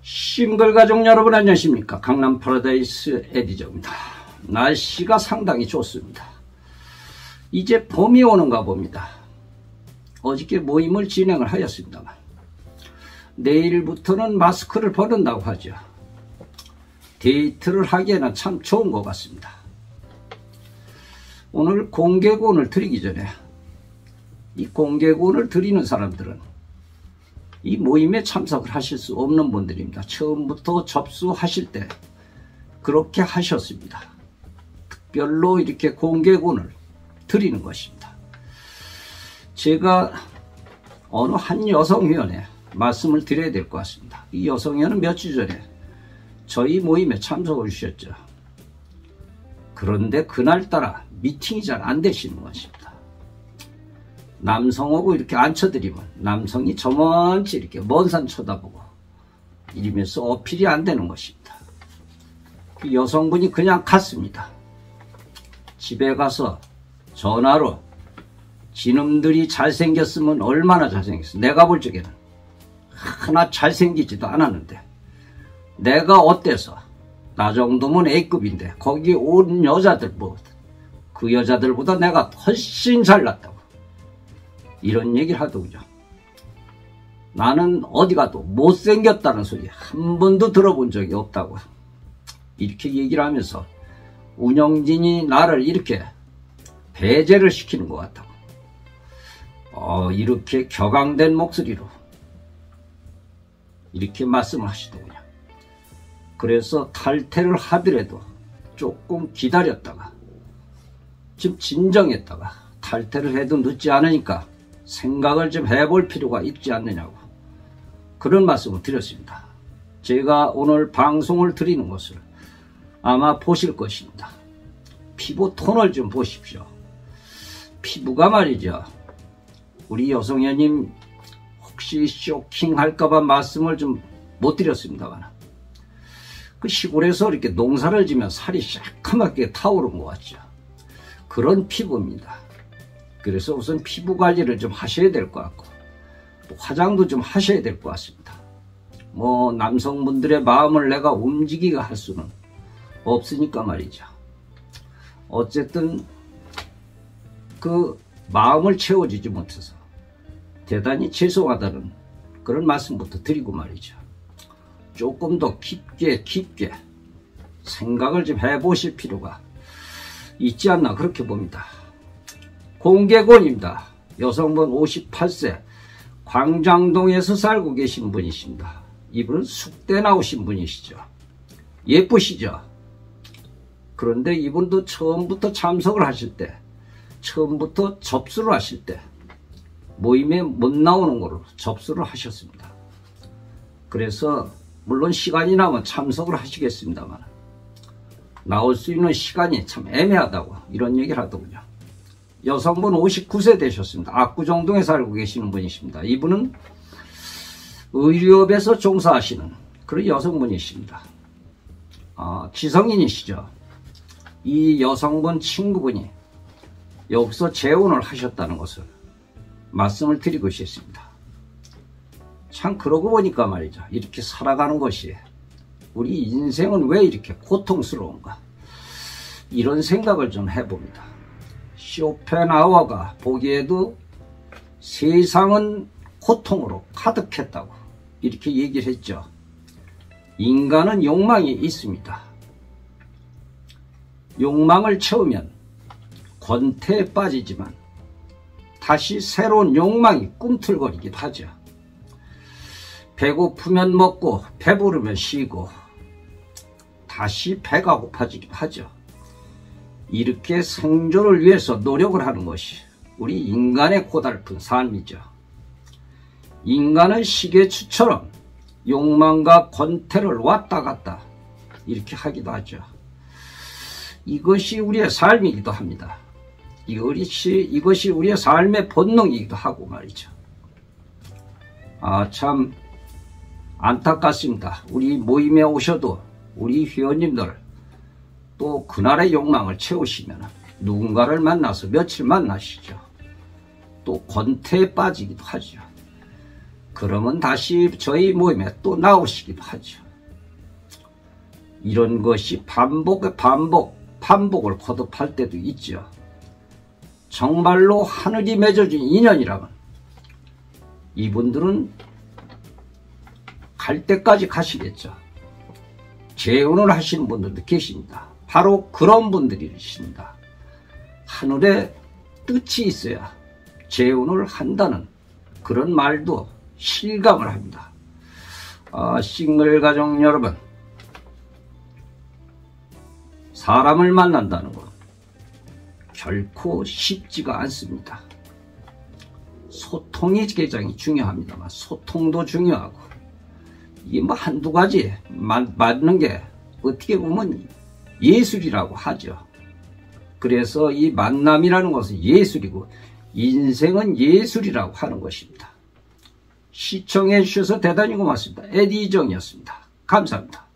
싱글 가족 여러분 안녕하십니까. 강남 파라다이스 에디저입니다. 날씨가 상당히 좋습니다. 이제 봄이 오는가 봅니다. 어저께 모임을 진행을 하였습니다만 내일부터는 마스크를 벗는다고 하죠. 데이트를 하기에는 참 좋은 것 같습니다. 오늘 공개구원을 드리기 전에 이 공개구원을 드리는 사람들은 이 모임에 참석을 하실 수 없는 분들입니다. 처음부터 접수하실 때 그렇게 하셨습니다. 특별로 이렇게 공개구원을 드리는 것입니다. 제가 어느 한 여성위원회 말씀을 드려야 될 것 같습니다. 이 여성위원은 몇 주 전에 저희 모임에 참석을 주셨죠. 그런데 그날따라 미팅이 잘 안 되시는 것입니다. 남성하고 이렇게 앉혀드리면 남성이 저먼지 이렇게 먼 산 쳐다보고 이러면서 어필이 안 되는 것입니다. 그 여성분이 그냥 갔습니다. 집에 가서 전화로 지놈들이 잘생겼으면 얼마나 잘생겼어. 내가 볼 적에는 하나 잘생기지도 않았는데 내가 어때서 나 정도면 A급인데 거기 온 여자들보다 그 여자들보다 내가 훨씬 잘났다고 이런 얘기를 하더군요. 나는 어디 가도 못생겼다는 소리 한 번도 들어본 적이 없다고 이렇게 얘기를 하면서 운영진이 나를 이렇게 배제를 시키는 것 같다고 이렇게 격앙된 목소리로 이렇게 말씀을 하시더군요. 그래서 탈퇴를 하더라도 조금 기다렸다가 좀 진정했다가 탈퇴를 해도 늦지 않으니까 생각을 좀 해볼 필요가 있지 않느냐고 그런 말씀을 드렸습니다. 제가 오늘 방송을 드리는 것을 아마 보실 것입니다. 피부 톤을 좀 보십시오. 피부가 말이죠. 우리 여성회원님 혹시 쇼킹할까봐 말씀을 좀 못 드렸습니다만 그 시골에서 이렇게 농사를 지면 살이 새카맣게 타오른 것 같죠. 그런 피부입니다. 그래서 우선 피부 관리를 좀 하셔야 될 것 같고 또 화장도 좀 하셔야 될 것 같습니다. 뭐 남성분들의 마음을 내가 움직이게 할 수는 없으니까 말이죠. 어쨌든 그 마음을 채워주지 못해서 대단히 죄송하다는 그런 말씀부터 드리고 말이죠. 조금 더 깊게 생각을 좀 해보실 필요가 있지 않나 그렇게 봅니다. 공개구원입니다. 여성분 58세 광장동에서 살고 계신 분이십니다. 이분은 숙대 나오신 분이시죠. 예쁘시죠. 그런데 이분도 처음부터 참석을 하실 때 처음부터 접수를 하실 때 모임에 못 나오는 거로 접수를 하셨습니다. 그래서 물론 시간이 나면 참석을 하시겠습니다만 나올 수 있는 시간이 참 애매하다고 이런 얘기를 하더군요. 여성분 59세 되셨습니다. 압구정동에 살고 계시는 분이십니다. 이분은 의료업에서 종사하시는 그런 여성분이십니다. 지성인이시죠. 이 여성분 친구분이 여기서 재혼을 하셨다는 것을 말씀을 드리고 싶습니다. 참 그러고 보니까 말이죠. 이렇게 살아가는 것이 우리 인생은 왜 이렇게 고통스러운가 이런 생각을 좀 해봅니다. 쇼펜하우어가 보기에도 세상은 고통으로 가득했다고 이렇게 얘기를 했죠. 인간은 욕망이 있습니다. 욕망을 채우면 권태에 빠지지만 다시 새로운 욕망이 꿈틀거리기도 하죠. 배고프면 먹고 배부르면 쉬고 다시 배가 고파지기도 하죠. 이렇게 생존을 위해서 노력을 하는 것이 우리 인간의 고달픈 삶이죠. 인간은 시계추처럼 욕망과 권태를 왔다 갔다 이렇게 하기도 하죠. 이것이 우리의 삶이기도 합니다. 이것이 우리의 삶의 본능이기도 하고 말이죠. 참 안타깝습니다. 우리 모임에 오셔도 우리 회원님들 또 그날의 욕망을 채우시면 누군가를 만나서 며칠 만나시죠. 또 권태에 빠지기도 하죠. 그러면 다시 저희 모임에 또 나오시기도 하죠. 이런 것이 반복을 거듭할 때도 있죠. 정말로 하늘이 맺어준 인연이라면 이분들은 갈 때까지 가시겠죠. 재혼을 하시는 분들도 계십니다. 바로 그런 분들이십니다. 하늘에 뜻이 있어야 재혼을 한다는 그런 말도 실감을 합니다. 싱글 가족 여러분, 사람을 만난다는 것 결코 쉽지가 않습니다. 소통이 굉장히 중요합니다만 소통도 중요하고 이게 뭐 한두 가지 맞는 게 어떻게 보면 예술이라고 하죠. 그래서 이 만남이라는 것은 예술이고 인생은 예술이라고 하는 것입니다. 시청해 주셔서 대단히 고맙습니다. 에디 이정이었습니다. 감사합니다.